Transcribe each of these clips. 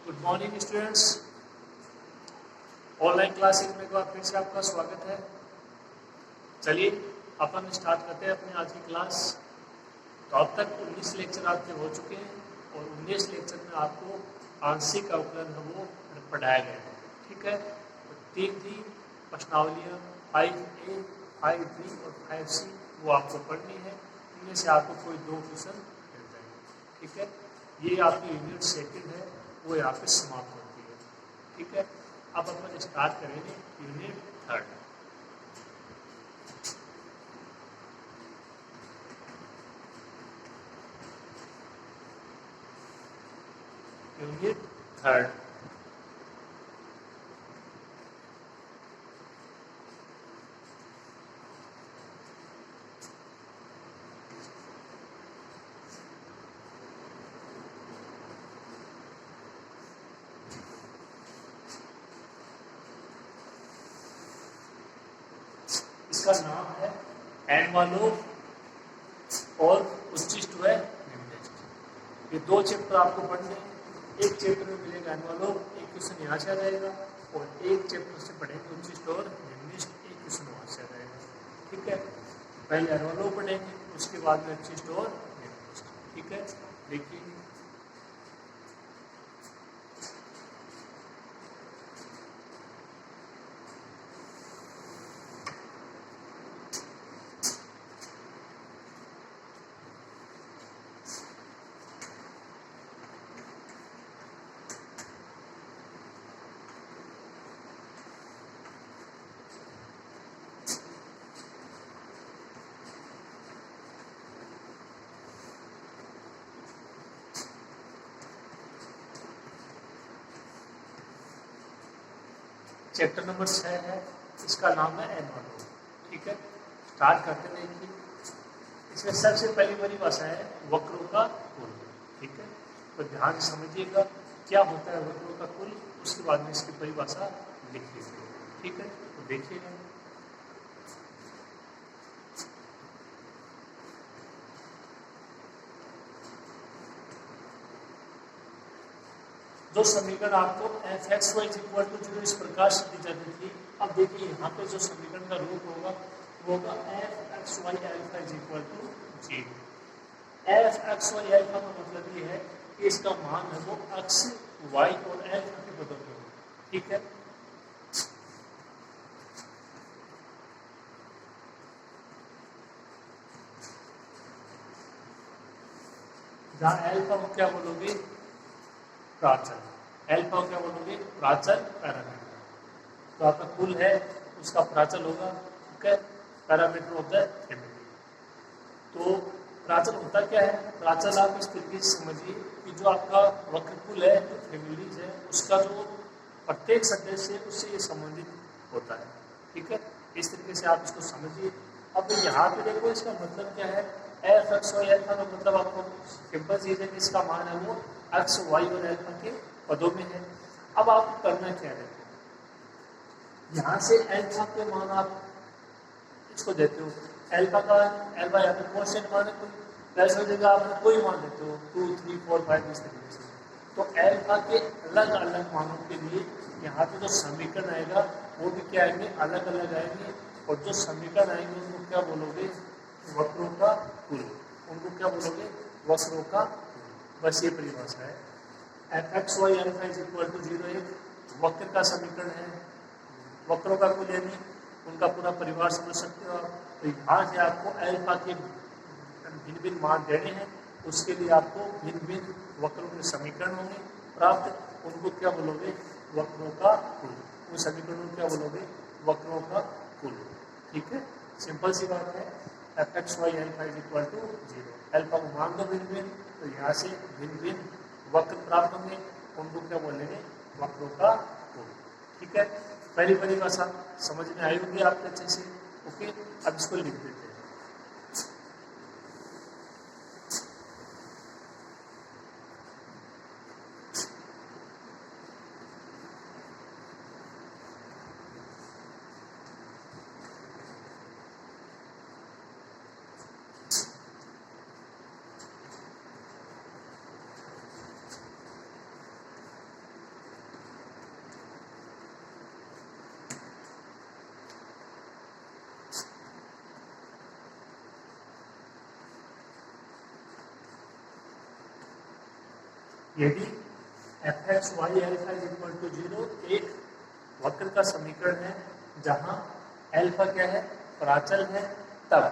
Good morning students. Online classes में एक बार फिर से आपका स्वागत है। चलिए अपन स्टार्ट करते हैं अपनी आज की क्लास। तो अब तक 19 लेक्चर आपके हो चुके हैं और 19 लेक्चर में आपको आंशिक अवकलन है वो पढ़ाया गया है। ठीक है, तो 3 थी प्रश्नावलियाँ 5A, 5B और 5C वो आपको पढ़नी है। इनमें से आपको कोई 2 क्वेश्चन मिल जाएंगे। ठीक है, ये आपकी यूनिट सेकंड है वो यहाँ पे समाप्त होती है। ठीक है, अब अपन स्टार्ट करेंगे यूनिट थर्ड। यूनिट थर्ड इसका नाम है एनवलप और उच्चिष्ट व निम्निष्ट। ये 2 चैप्टर आपको पढ़ने हैं। एक चैप्टर में मिलेगा एनवलप, एक क्वेश्चन यहाँ से आ जाएगा, और एक चैप्टर से पढ़ेंगे उच्चिष्ट और निम्निष्ट, एक क्वेश्चन वहाँ से आ जाएगा। ठीक है, पहले एनवलप पढ़ेंगे, उसके बाद में उच्चिष्ट और निम्निष्ट। ठीक है, देखिए चैप्टर नंबर 6 है, इसका नाम है एनवलप। ठीक है, स्टार्ट करते हैं। देखिए इसमें सबसे पहली परिभाषा है वक्रों का कुल। ठीक है, तो ध्यान से समझिएगा क्या होता है वक्रों का कुल, उसके बाद में इसकी परिभाषा लिखिएगा। ठीक है, तो देखिएगा जो समीकरण आपको f(x, y) = 0 इस प्रकार से दी जाती थी। अब देखिए यहाँ पे जो समीकरण का रूप होगा वो होगा f(x, y) α = 0। f(x, y) α का मतलब ये है कि इसका मान है वो x, y और α के पदों में होगा। ठीक है, जहाँ अल्फा को क्या बोलोगे, प्राचल। अल्फा को क्या बोलोगे, प्राचल पैरामीटर। तो आपका कुल है उसका प्राचल होगा। ठीक है, पैरामीटर ऑफ द फैमिली। तो प्राचल होता क्या है, प्राचल आप इस तरीके से समझिए कि जो आपका वक्रकुल है, जो फैमिलीज है, उसका जो प्रत्येक सदस्य है उससे ये संबंधित होता है। ठीक है, इस तरीके से आप इसको समझिए। अब यहाँ पे देखो इसका मतलब क्या है, f(x, y) α का मतलब आपको सिंपल चीज है कि इसका मान है वो x, y और α के पदों में है। अब आपको करना क्या है, यहाँ से अल्फा के मान आप इसको देते हो, अल्फा का अल्फा यहाँ पे कांस्टेंट मान है कोई, वैसे जगह आपने कोई मान देते हो 2, 3, 4, 5 इस तरीके से। तो अल्फा के अलग अलग मानों के लिए यहाँ पे जो समीकरण आएगा वो भी क्या आएंगे, अलग अलग आएंगे। और जो समीकरण आएंगे उनको क्या बोलोगे, वक्रों का कुल। उनको क्या बोलोगे, वक्रों का कुल। बस ये परिभाषा है। f(x, y) α = 0 एक वक्र का समीकरण है, वक्रों का कुल यानी उनका पूरा परिवार समझ सकते हो आप। तो यहाँ से आपको अल्फा के भिन्न भिन्न मान देने हैं, उसके लिए आपको भिन्न भिन्न वक्रों के समीकरण होंगे प्राप्त। उनको क्या बोलोगे, वक्रों का कुल। उन समीकरणों को क्या बोलोगे, वक्रों का कुल। ठीक है, सिंपल सी बात है। f(x, y) α = 0, अल्फा को मान दो भिन्न भिन्न, तो यहाँ से भिन्न भिन्न वक्र प्राप्त होंगे, उनको क्या बोलेंगे, वक्रों का कुल। ठीक है, पहली परिभाषा समझ में आई होगी आपके अच्छे से। ओके, अब इसको लिख देते हैं। यदि fx y alpha is equal to 0 एक वक्र का समीकरण है जहां अल्फा क्या है, प्राचल है, तब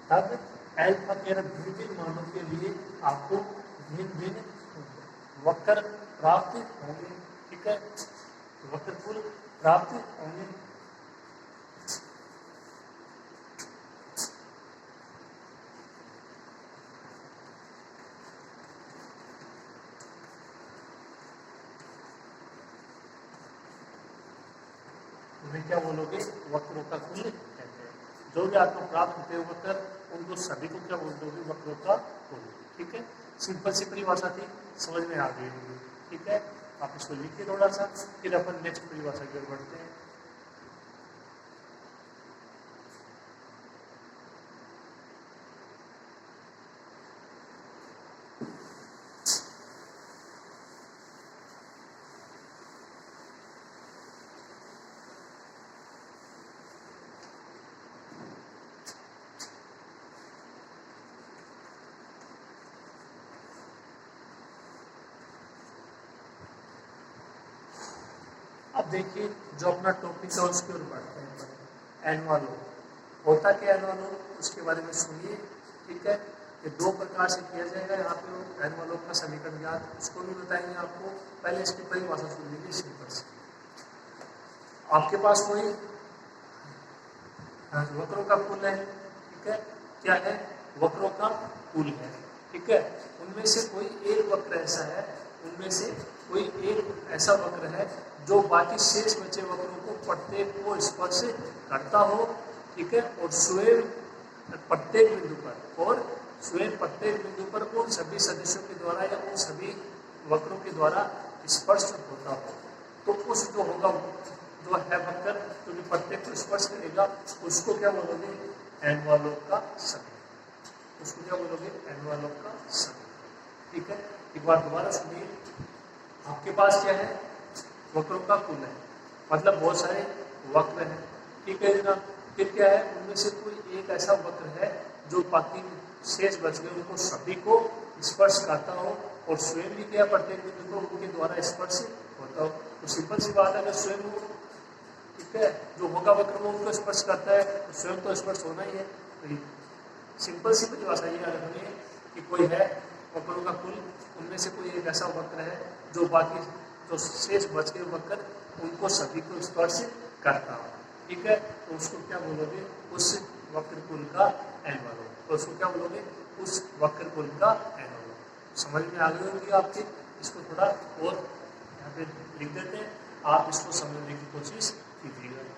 तब अल्फा के भिन्न भिन्न मानों के लिए आपको भिन्न भिन्न वक्र प्राप्त होंगे। ठीक है, वक्र कुल प्राप्त होंगे। उन्हें क्या बोलोगे, वक्रों का कुल कहते हैं। जो भी आपको प्राप्त होते हैं वक्र, उनको सभी को क्या बोल दोगे, वक्रों का कुल। ठीक है, सिंपल सी परिभाषा थी, समझ में आ गई होगी। ठीक है, आप इसको लिखिए थोड़ा सा, फिर अपन नेक्स्ट परिभाषा की ओर बढ़ते हैं। अब देखिए, जो अपना टॉपिक है उसकी ओर बढ़ते हैं। एनुअल होता क्या, एनुअल उसके बारे में सुनिए। ठीक है, ये दो प्रकार से किया जाएगा। यहाँ पे एनुअल का समीकरण ज्ञात, उसको भी बताएंगे आपको। पहले इसकी परिभाषा सुन लीजिए सिंपल से। आपके पास कोई वक्रों का कुल है। ठीक है, क्या है, वक्रों का कुल है। ठीक है, उनमें से कोई एक वक्र ऐसा है, उनमें से कोई एक ऐसा वक्र है जो बाकी शेष बचे वक्रों को प्रत्येक को स्पर्श करता हो। ठीक है, और स्वयं प्रत्येक बिंदु पर उन सभी सदस्यों के द्वारा या उन सभी वक्रों के द्वारा स्पर्श होता हो। तो उस जो होगा, जो है वक्र जो भी प्रत्येक को स्पर्श करेगा, उसको क्या बोलोगे, एनवलप का समीकरण। उसको क्या बोलोगे, एनवलप का समीकरण। ठीक है, एक बार दोबारा सुनिए। आपके पास क्या है, वक्रों का कुल है, मतलब बहुत सारे वक्र हैं। ठीक है ना, फिर क्या है, उनमें से कोई एक ऐसा वक्र है जो बाकी शेष बच गए उनको सभी को स्पर्श करता हो, और स्वयं भी क्या, प्रत्येक बिंदु को उनके द्वारा स्पर्श होता हो। तो सिंपल सी बात है, अगर स्वयं वो, ठीक है, जो होगा वक्र वो उनको स्पर्श करता है, तो स्वयं तो स्पर्श होना ही है। तो सिंपल सी परिभाषा ये याद रखनी कि कोई है वक्रों का कुल, उनमें से कोई एक ऐसा वक्र है जो बाकी जो शेष बच गए वक्र उनको सभी को स्पर्श करता हो। ठीक है, तो उसको क्या बोलोगे, उस वक्र कुल का एनवलप। तो उसको क्या बोलोगे, उस वक्र कुल का एनवलप। समझ में आ गई होगी आपके। इसको थोड़ा और यहाँ पे लिख देते हैं, आप इसको समझने की कोशिश कीजिएगा।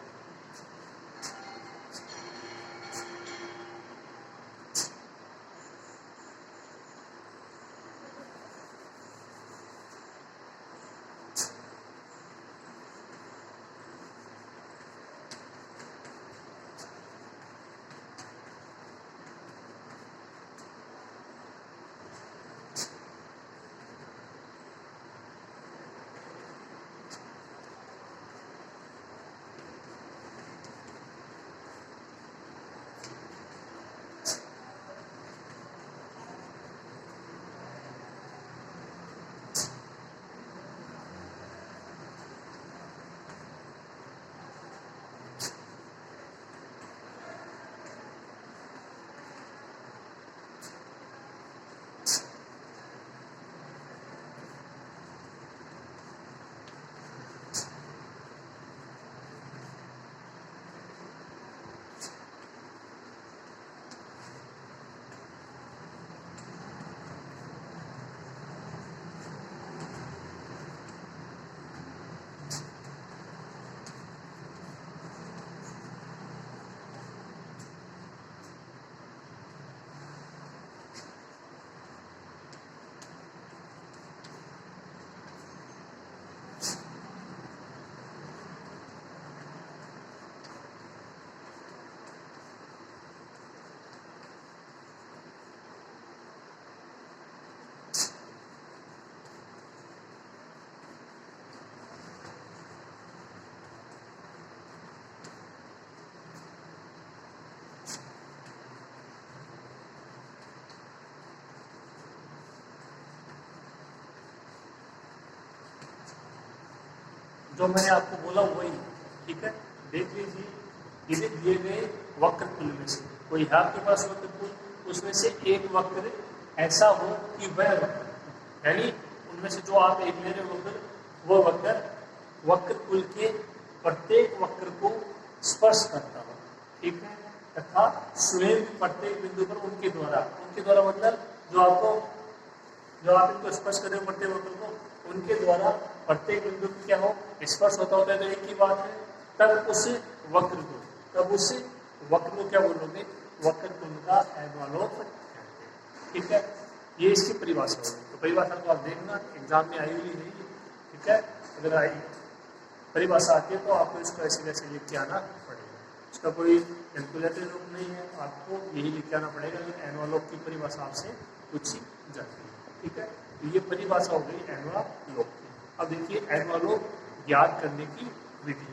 जो मैंने आपको बोला वही है, ठीक है। देख लीजिए, यदि दिए गए वक्रतुल में से कोई है आपके पास वक्रतुल, उसमें से एक वक्र ऐसा हो कि वह वक्र, यानी उनमें से जो आप एक ले रहे वक्र, वो वक्र वक्रतुल के प्रत्येक वक्र को स्पर्श करता हो, ठीक है, तथा स्वयं प्रत्येक बिंदु पर उनके द्वारा मतलब जो आप इनको स्पर्श कर रहे हो प्रत्येक वक्र को, उनके द्वारा प्रत्येक बिंदु की क्या हो स्पर्श होता है तो एक ही बात है। तब उस वक्र को क्या बोलोगे, वक्रतुल का एनवलप कहते हैं, ठीक है। ये इसकी परिभाषा होगी। तो परिभाषा को आप देखना, एग्जाम में आई हुई नहीं है, ठीक है। अगर आई परिभाषा आती है तो आपको इसको ऐसे वैसे लिख के आना पड़ेगा, इसका कोई कैलकुलेटरी रूप नहीं है, आपको यही लिख के आना पड़ेगा। एनवलप की परिभाषा आपसे पूछी जाती है, ठीक है। तो ये परिभाषा हो गई एनवलप की। अब देखिए एनवलप ज्ञात करने की विधि।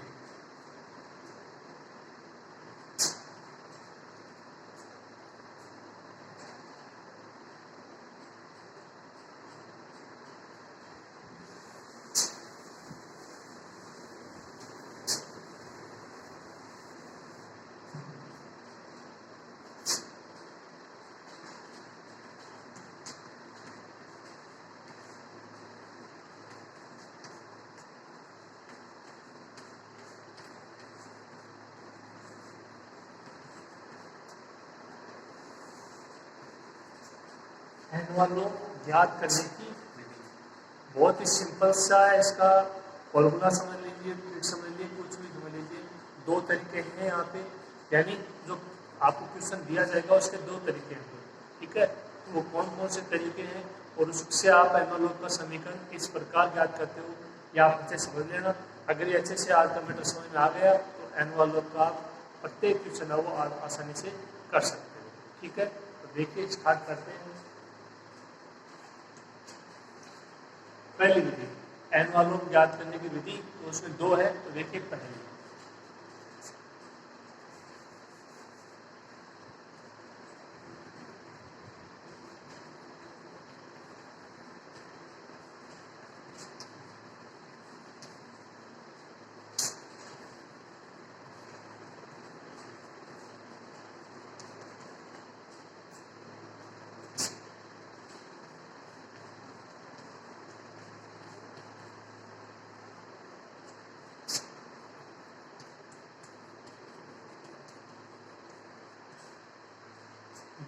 एनवलप ज्ञात करने की विधि बहुत ही सिंपल सा है। इसका फॉर्मूला समझ लीजिए, ट्रिक समझ लीजिए, कुछ भी समझ लीजिए। दो तरीके हैं यहाँ पे, यानी जो आपको क्वेश्चन दिया जाएगा उसके दो तरीके हैं, ठीक है। तो वो कौन कौन से तरीके हैं और उससे आप एनवलप का समीकरण इस प्रकार ज्ञात करते हो, या आप अच्छे समझ लेना। अगर ये अच्छे से आज का मैटर समझ में आ गया तो एनवलप का प्रत्येक क्वेश्चन है वो आसानी से कर सकते हो, ठीक है। तो देखिए स्टार्ट करते हैं। पहली विधि एनवलप ज्ञात करने की विधि, तो उसमें दो है। तो देखिए पहली,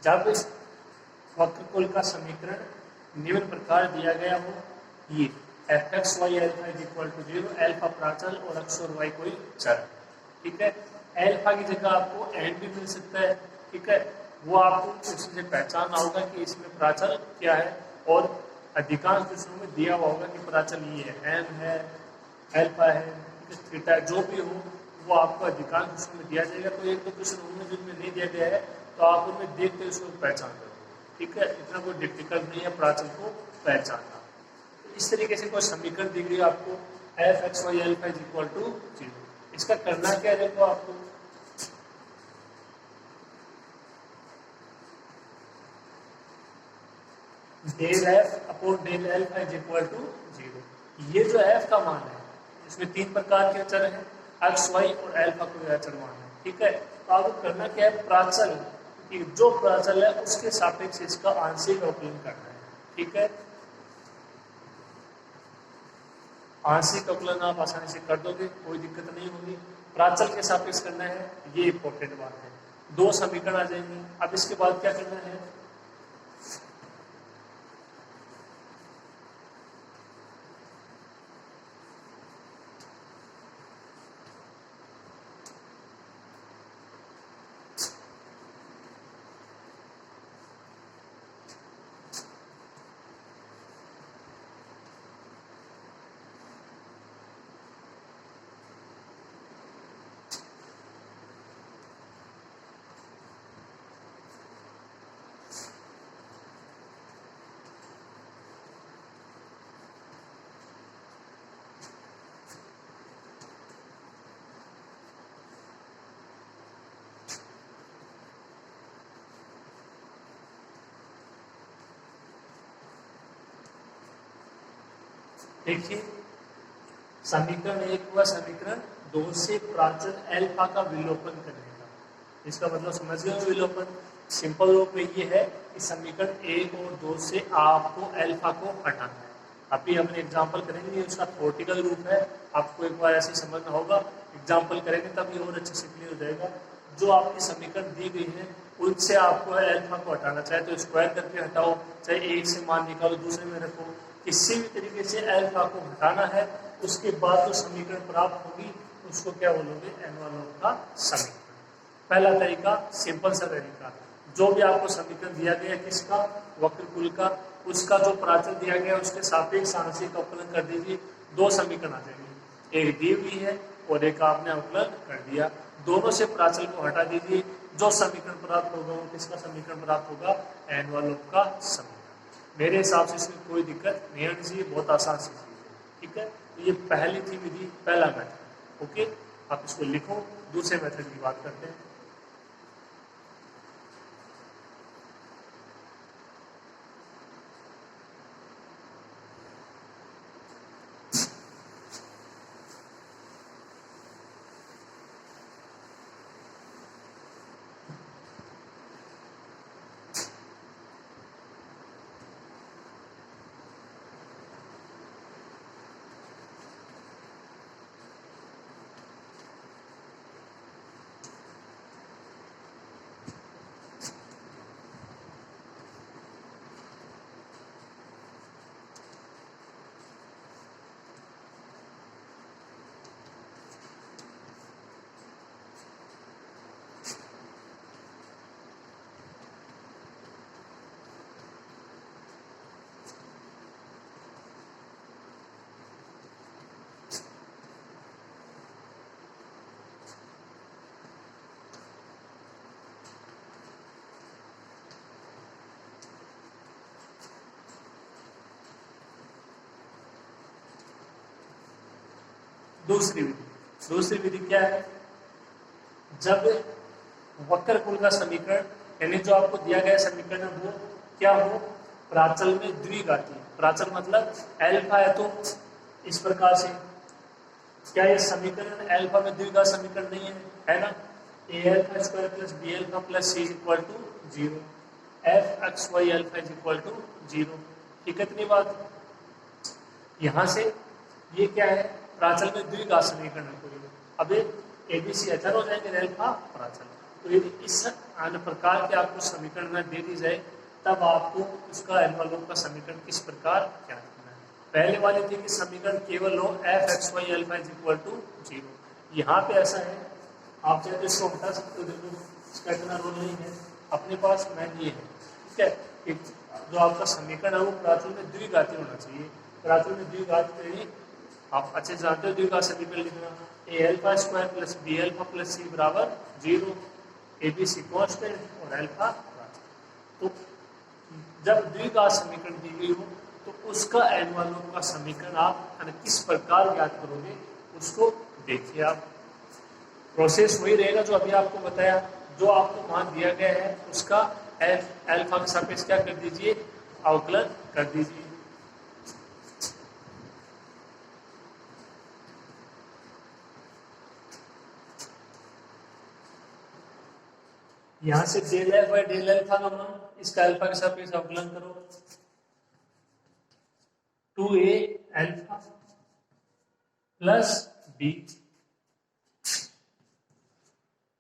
जब वक्रकुल का समीकरण निम्न प्रकार दिया गया हो, ये F X Y alpha is equal to 0, alpha प्राचल और एक्स और वाई कोई चर, ठीक है। एल्फा की जगह आपको एन भी मिल सकता है, ठीक है। वो आपको उससे पहचानना होगा कि इसमें प्राचल क्या है, और अधिकांश विषयों में दिया हुआ होगा कि प्राचल ये है, एम है, एल्फा है, थीटा, जो भी हो वो आपको अधिकांश विषयों में दिया जाएगा। तो एक दो क्वेश्चन उनमें जिनमें नहीं दिया गया है तो आप उनमें देखते उसको पहचान करो, ठीक है। इतना कोई डिफिकल्ट नहीं है प्राचल को पहचानना। तो इस तरीके से कोई समीकरण दी गई आपको, F X Y alpha is equal to 0। इसका करना क्या है, देखो आपको del F upon del alpha is equal to 0। ये जो एफ का मान है, इसमें तीन प्रकार के अचर हैं, एक्स वाई और एल्फा कोई अचर मान है, ठीक है। तो आपको करना क्या है, प्राचल कि जो प्राचल है उसके सापेक्ष इसका आंशिक अवकलन करना है, ठीक है। आंशिक अवकलन आप आसानी से कर दोगे, कोई दिक्कत नहीं होगी। प्राचल के सापेक्ष करना है, ये इंपॉर्टेंट बात है। दो समीकरण आ जाएंगे। अब इसके बाद क्या करना है, देखिए समीकरण 1 हुआ समीकरण 2 से प्राचल अल्फा का विलोपन करने का। इसका मतलब समझ गए हो विलोपन? सिंपल रूप में ये है कि समीकरण 1 और 2 से आपको अल्फा को हटाना है। अभी हम एग्जाम्पल करेंगे, उसका थ्योरेटिकल रूप है, आपको एक बार ऐसे समझना होगा, एग्जाम्पल करेंगे तब ये और अच्छे से क्लियर हो जाएगा। जो आपकी समीकरण दी गई है उनसे आपको अल्फा को हटाना, चाहे तो स्क्वायर करके हटाओ, चाहे एक से मान निकालो दूसरे में रखो, किसी भी तरीके से अल्फा को हटाना है। उसके बाद जो समीकरण प्राप्त होगी उसको क्या बोलोगे? एनवलप का समीकरण। पहला तरीका सिंपल सा तरीका, जो भी आपको समीकरण दिया गया किसका? वक्रकुल का, उसका जो प्राचल दिया गया उसके सापेक्ष आंशिक अवकलन कर दीजिए, दो समीकरण आ जाएंगे, एक दी हुई है और एक आपने अवकलन कर दिया, दोनों से प्राचल को हटा दीजिए, जो समीकरण प्राप्त होगा वो किसका समीकरण प्राप्त होगा? एनवलप का समीकरण। मेरे हिसाब से इसमें कोई दिक्कत नहीं आनी चाहिए, बहुत आसान सी चीज है, ठीक है। तो ये पहली थी विधि, पहला मेथड, ओके। आप इसको लिखो, दूसरे मेथड की बात करते हैं। दूसरी विधि क्या है? जब वक्रकुल का समीकरण, यानी जो आपको दिया गया समीकरण है वो क्या हो? प्राचल में द्विघाती। प्राचल मतलब अल्फा है तो इस प्रकार से, क्या ये समीकरण अल्फा में द्विघात समीकरण नहीं है ना? A alpha square plus B alpha plus C equal to 0, F X Y alpha is equal to 0, ठीक है। इतनी बात, यहां से ये क्या है? प्राचल में द्विघात समीकरण है कोई। अब एबीसी अचर हो जाएंगे, अल्फा प्राचल। तो यदि इस अन्य प्रकार के आपको समीकरण में दे दी जाए तब आपको उसका एनवलप का समीकरण किस प्रकार ज्ञात करना है? पहले वाले थे कि समीकरण केवल हो F X Y alpha is equal to 0। यहाँ पे ऐसा है, आप चाहे तो इसको हटा सकते हो, देखो इसका इतना रोल नहीं है, अपने पास मैन ये है, ठीक है, कि जो आपका समीकरण है वो प्राचल में द्विघाती होना चाहिए। प्राचल में द्विघात यानी आप अच्छे से जानते हो द्विघात समीकरण लिखना, A alpha square plus B alpha plus C बराबर 0, ए बी सी कांस्टेंट और अल्फा प्राचल। तो जब द्विघात समीकरण दी गई हो तो उसका एनवलप का समीकरण आप किस प्रकार ज्ञात करोगे उसको देखिए। आप प्रोसेस वही रहेगा जो अभी आपको बताया, जो आपको मान दिया गया है उसका अल्फा के सापेक्ष क्या कर दीजिए? अवकलन कर दीजिए। यहां से del F by del alpha का मान, इसका अल्फा के सापेक्ष अवकलन करो, 2a alpha plus B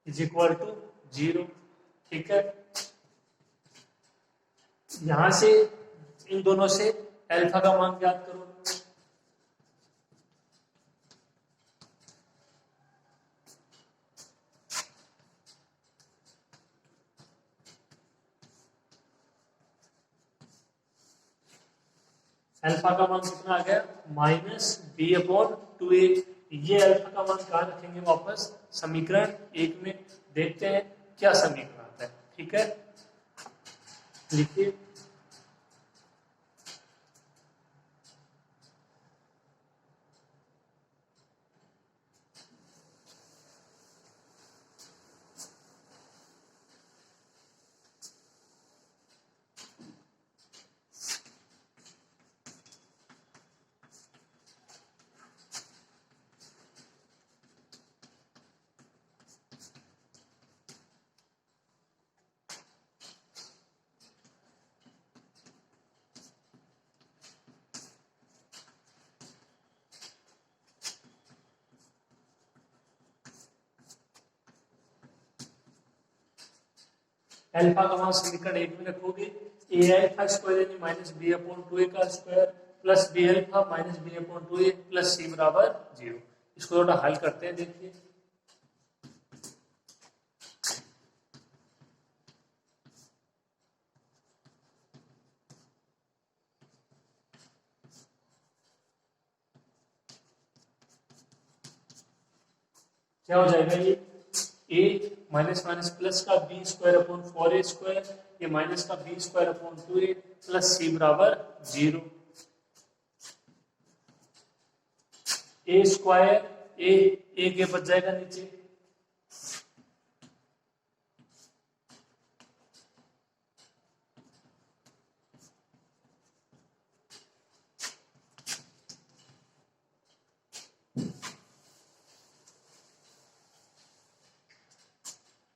is equal to 0, ठीक है। यहां से इन दोनों से अल्फा का मान ज्ञात करो, अल्फा का मान कितना आ गया? -b/2a। ये अल्फा का मान कहाँ रखेंगे? वापस समीकरण 1 में। देखते हैं क्या समीकरण आता है, ठीक है, लिखिए। एल्फा का वहां समीकरण एक में रखोगे, ए एल्फा स्क्वायर यानी minus B upon two A का square plus B alpha minus B upon two A plus C बराबर 0। इसको थोड़ा हल करते हैं, देखिए। क्या हो जाएगा ये, ए माइनस माइनस प्लस का B square upon 4a square, ये माइनस का B square upon 2a plus C बराबर 0। ए स्क्वायर ए के बच जाएगा नीचे,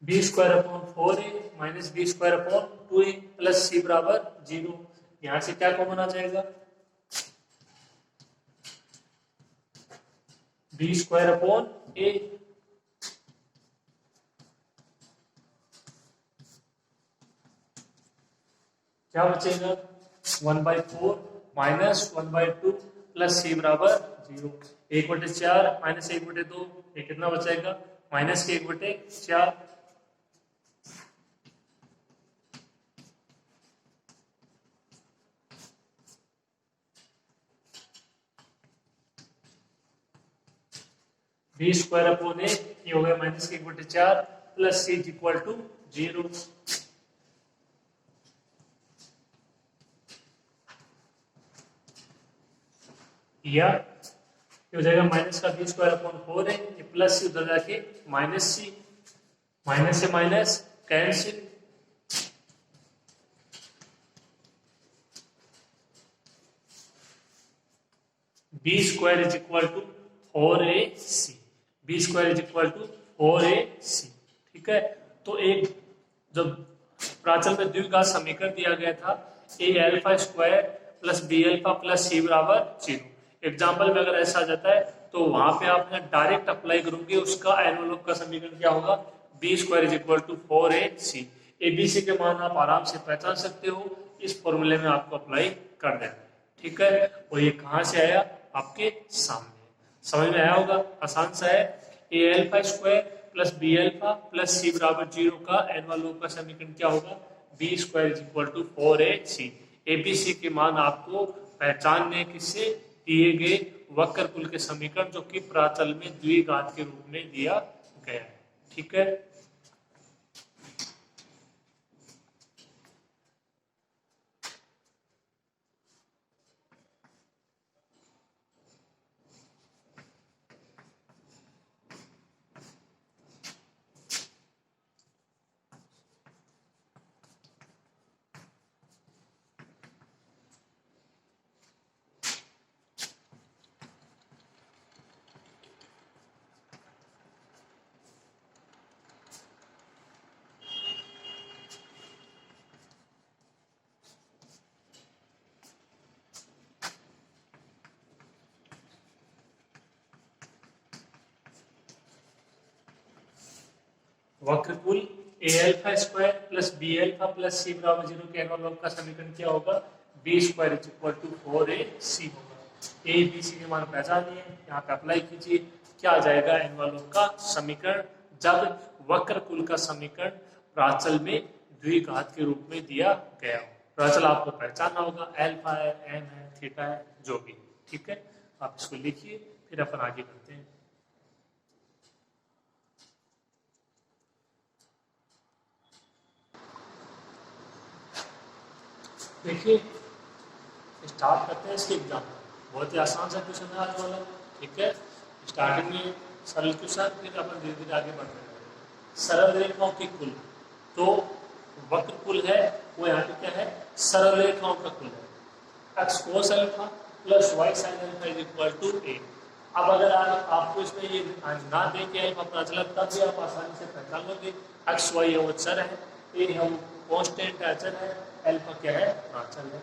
B square upon 4a minus B square upon 2a plus C बराबर 0। यहां से क्या कॉमन आ जाएगा, बी स्क्वायर अपॉन ए, क्या बचेगा 1/4 माइनस 1/2 प्लस सी बराबर 0। 1/4 माइनस 1/2, ये कितना बचेगा माइनस के 1/4। बी स्क्वायर अपॉन ए, ये हो गया माइनस के 1/4 प्लस सी इक्वल टू 0। या ये हो जाएगा माइनस का बी स्क्वायर अपॉन 4 है, ये प्लस सी उधर जाके माइनस सी, माइनस से minus cancel, B square is equal to 4ac, B square is equal to 4ac। ठीक है, तो एक जब प्राचल में द्विघात समीकरण दिया गया था A alpha square plus B alpha plus C बराबर 0। एग्जाम्पल में अगर ऐसा आ जाता है तो वहां पे आप डायरेक्ट अप्लाई करोगे, उसका एनवलप का समीकरण क्या होगा, B square is equal to 4ac। ABC के मान आप आराम से पहचान सकते हो, इस फॉर्मूले में आपको अप्लाई कर देना। ठीक है, और ये कहां से आया, आपके सामने, समझ में आया होगा, आसान सा है। A alpha square plus B alpha plus C बराबर 0 का एनवलप का समीकरण क्या होगा, B square is equal to 4ac। ABC के मान आपको पहचानने किससे, दिए गए वक्र कुल के समीकरण जो कि प्राचल में द्विघात के रूप में दिया गया है। ठीक है, वक्रकुल A alpha square plus B alpha plus C बराबर 0 के एनवलप का समीकरण क्या होगा, B square is equal to 4ac होगा। ए बी सी के मान पहचानिए, यहाँ पे अप्लाई कीजिए, क्या आ जाएगा एनवलप का समीकरण, जब वक्रकुल का समीकरण प्राचल में द्विघात के रूप में दिया गया हो। प्राचल आपको पहचानना होगा, एल्फा है, एन है, थीटा है, जो भी। ठीक है, आप इसको लिखिए, फिर अपन आगे बढ़ते हैं। देखिए, स्टार्ट करते हैं इसके एग्जाम, बहुत ही आसान सा क्वेश्चन है आज वाला। ठीक है, स्टार्टिंग में सरल क्वेश्चन, फिर अपन धीरे धीरे आगे बढ़ते हैं। सरल रेखाओं की कुल, तो वक्र कुल है वो यहाँ पे क्या है, सरल रेखाओं का कुल है। X cos alpha plus Y sine alpha is equal to A. अब अगर आपको इसमें ये ना दे के अल्फा पता चला, तब भी आप आसानी से पहचान लोगे। एक्स वाई है वो चर है, ए है वो कॉन्स्टेंट अचर है, अल्फा क्या है, प्राचल है।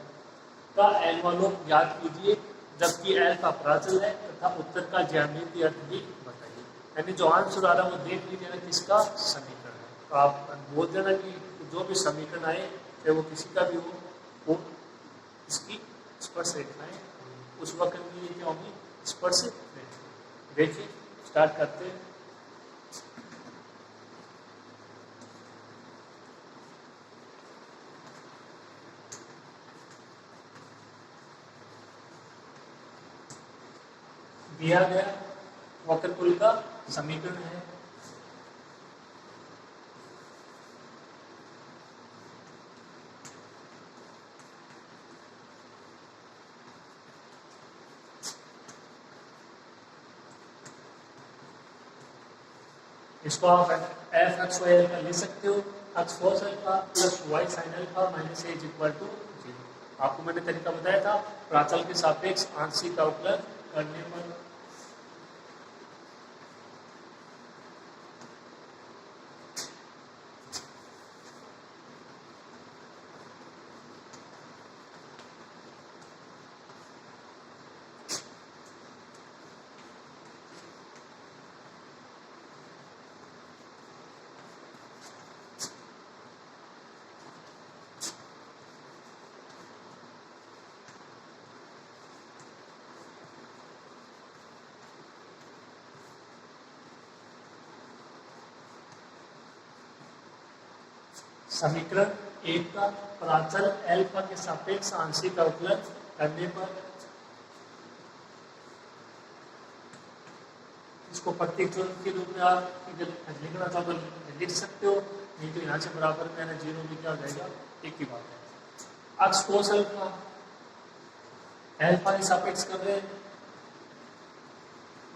का एनवलप याद कीजिए, जबकि अल्फा प्राचल है तथा उत्तर का ज्यामितीय अर्थ भी बताइए। यानी जो आंसर आ रहा है वो देख लीजिए ना किसका समीकरण है, तो आप बोल देना कि जो भी समीकरण आए चाहे वो किसी का भी हो, वो इसकी स्पर्श रेखाएं उस वक्त के लिए क्या होगी, स्पर्श रेखा। देखिए स्टार्ट करते हैं। दिया गया वक्रतुल का समीकरण है इसको आप एफ एक्स वाई अल्फा लिख सकते हो, X cos alpha plus Y sine alpha minus A is equal to 0। आपको मैंने तरीका बताया था, प्राचल के सापेक्ष आंशिक अवकलन करने पर समीकरण एक का प्राचल अल्फा के सापेक्ष आंशिक अवकलन करने पर इसको प्रतीक के रूप में आप लिखना चाहो तो लिख सकते हो, नहीं तो यहाँ से बराबर में ना 0 भी क्या हो जाएगा, एक ही बात है। एक्स कोस अल्फा अल्फा के सापेक्ष कर रहे हैं,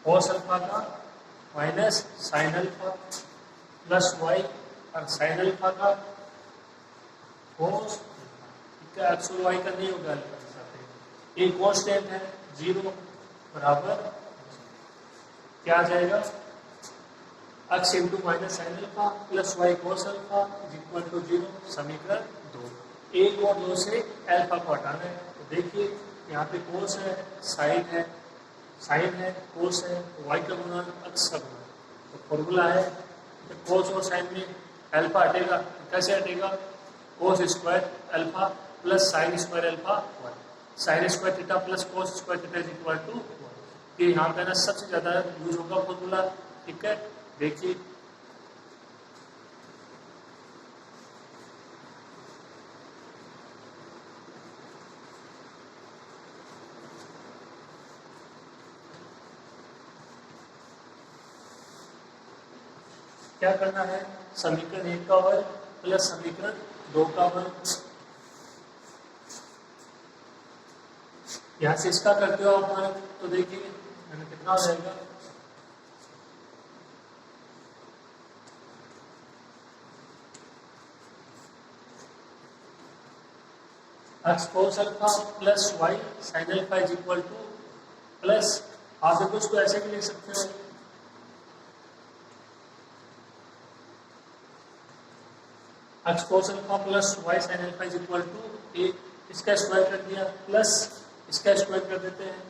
कोस अल्फा का minus sine alpha plus Y और साइन अल्फा का कोस, एक्स और वाई का नहीं होगा अल्फा के साथ, एक कांस्टेंट है 0 बराबर क्या आ जाएगा, X into minus sine alpha plus Y cos alpha is equal to 0। समीकरण 2, 1 और 2 से अल्फा को हटाना है, तो देखिए यहाँ पे कोस है, साइन है, कोस है, वाई का गुणन एक्स का गुणन, तो फॉर्मूला है कोस और साइन में अल्फा हटेगा, कैसे हटेगा, cos square alpha plus sine square alpha 1, sine square theta plus cos square theta is equal to 1। ये यहाँ पे ना सबसे ज्यादा यूज होगा फॉर्मूला, ठीक है। देखिए क्या करना है, समीकरण 1 का वर्ग प्लस समीकरण 2 का वर्ग, यहां से इसका करते हो आप वर्ग, तो देखिए मैंने कितना हो जाएगा, X cos alpha plus Y sine alpha is equal to plus, आप देखो इसको ऐसे भी लिख सकते हो, X cos alpha plus Y sine alpha is equal to A, इसका स्क्वायर कर दिया प्लस इसका स्क्वायर कर देते हैं,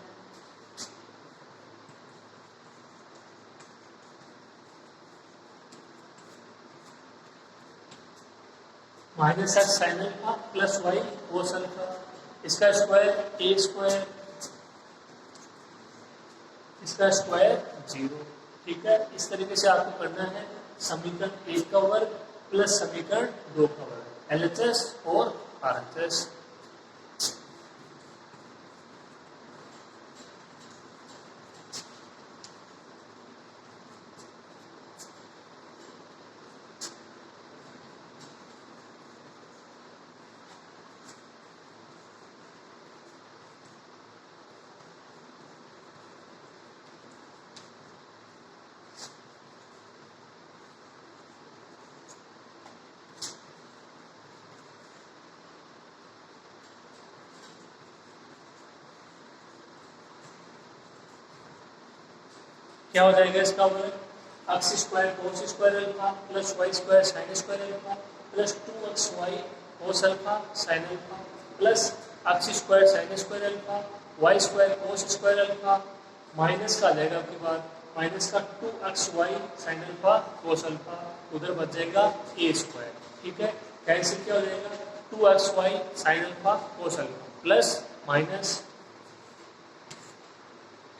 minus X sine alpha plus Y cos alpha, इसका स्क्वायर ए स्क्वायर, इसका स्क्वायर 0, ठीक है। इस तरीके से आपको करना है समीकरण 1 का वर्ग प्लस समीकरण 2 का वर्ग, LHS और RHS। क्या हो जाएगा इसका वर्ग, X square cos square alpha plus Y square sine square alpha plus 2x Y cos alpha sine alpha plus X square sine square alpha Y square cos square alpha, minus का आ जाएगा आपके बाद, माइनस का 2x Y sine alpha cos alpha, उधर बच जाएगा ए square, ठीक है। कैंसिल क्या हो जाएगा, 2xy sign alpha cos alpha plus minus,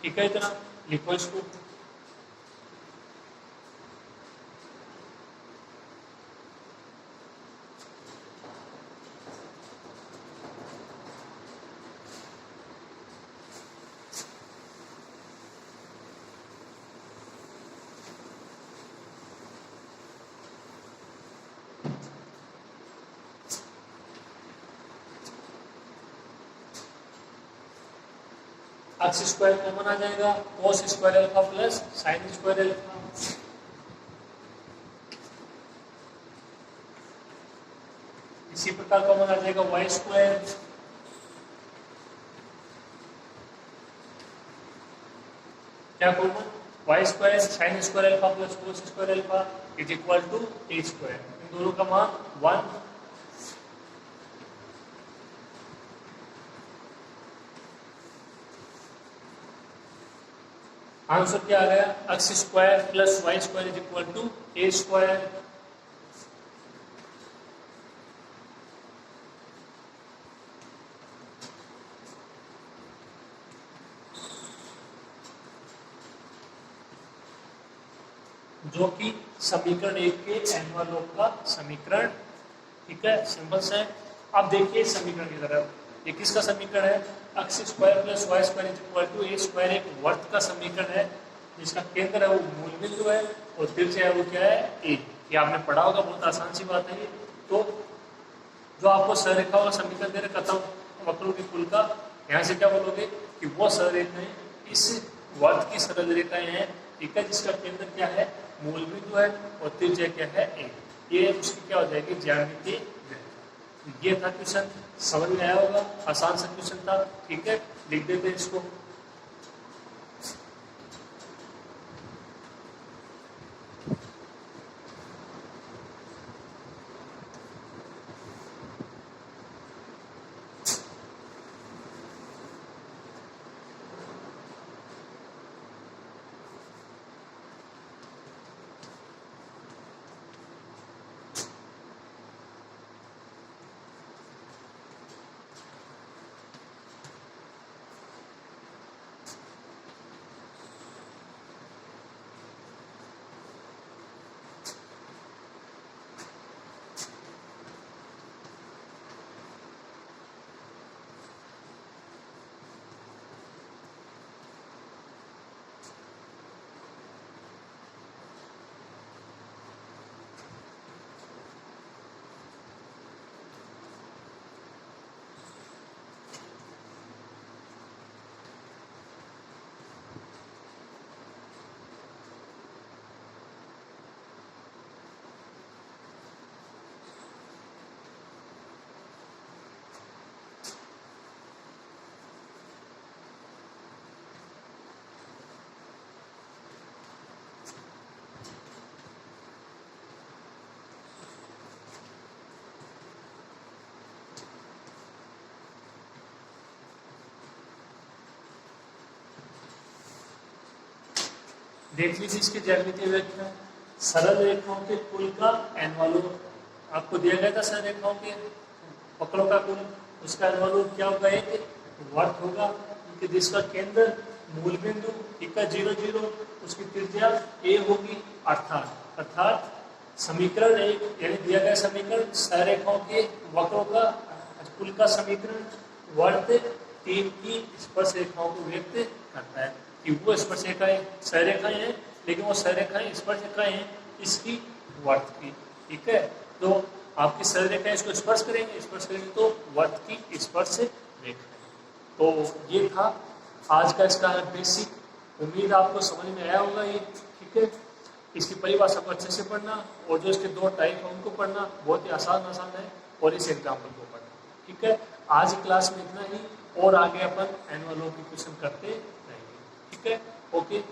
ठीक है, इतना लिखो इसको। एक्स स्क्वायर कॉमन आ जाएगा, cos square alpha plus sine square alpha, इसी प्रकार कॉमन आ जाएगा वाई स्क्वायर, क्या common, Y square sine square alpha plus cos square alpha is equal to A square, इन दोनों का मान 1। आंसर क्या आ गया, X square plus Y square is equal to A square. जो कि समीकरण 1 के एनवलोप का समीकरण, ठीक है, सिंपल से। अब देखिए समीकरण की तरफ, ये किसका समीकरण है, X square plus Y square is equal to A square, एक वर्त का समीकरण है जिसका केंद्र है वो मूल बिंदु है और त्रिज्या है वो क्या है, ए। ये आपने पढ़ा होगा, बहुत आसान सी बात है। तो जो आपको सररेखा वाला समीकरण दे रहे खत्म वक्रों के कुल का, यहाँ से क्या बोलोगे कि वो सररेखाएं इस वर्त की सरल रेखाएं हैं, ठीक है, जिसका केंद्र क्या है, मूल बिंदु है और त्रिज्या क्या है, ए। ये उसकी क्या हो जाएगी, ज्यामिति। ये था क्वेश्चन, समझ में आया होगा, आसान सा क्वेश्चन था, ठीक है, लिख देते हैं इसको। देख लीजिए इसकी ज्यामितीय व्याख्या, सरल रेखाओं के कुल का एनवलोप आपको दिया गया था, सरल रेखाओं के वक्रों का कुल, उसका एनवलोप क्या होगा, एक वर्त होगा जिसका केंद्र मूल बिंदु, ठीक है, 0 0, उसकी त्रिज्या ए होगी, अर्थात समीकरण 1 यानी दिया गया समीकरण सररेखाओं के वक्रों का कुल का समीकरण वर्त 3 की स्पर्श रेखाओं को व्यक्त करता है कि वो स्पर्श रेखाएं सररेखाएं हैं, लेकिन वो सररेखाएं स्पर्श रेखाएं हैं इसकी वर्त की, ठीक है। तो आपकी सररेखाएं इसको स्पर्श करेंगे तो वर्त की स्पर्श रेखा। तो ये था आज का इसका बेसिक, उम्मीद आपको समझ में आया होगा ये, ठीक है। इसकी परिभाषा को अच्छे से पढ़ना और जो इसके 2 टाइप है उनको पढ़ना, बहुत ही आसान है, और इस एग्जाम्पल को पढ़ना, ठीक है। आज की क्लास में इतना ही, और आगे अपन एनवलोप के क्वेश्चन करते रहेंगे, ठीक है, ओके।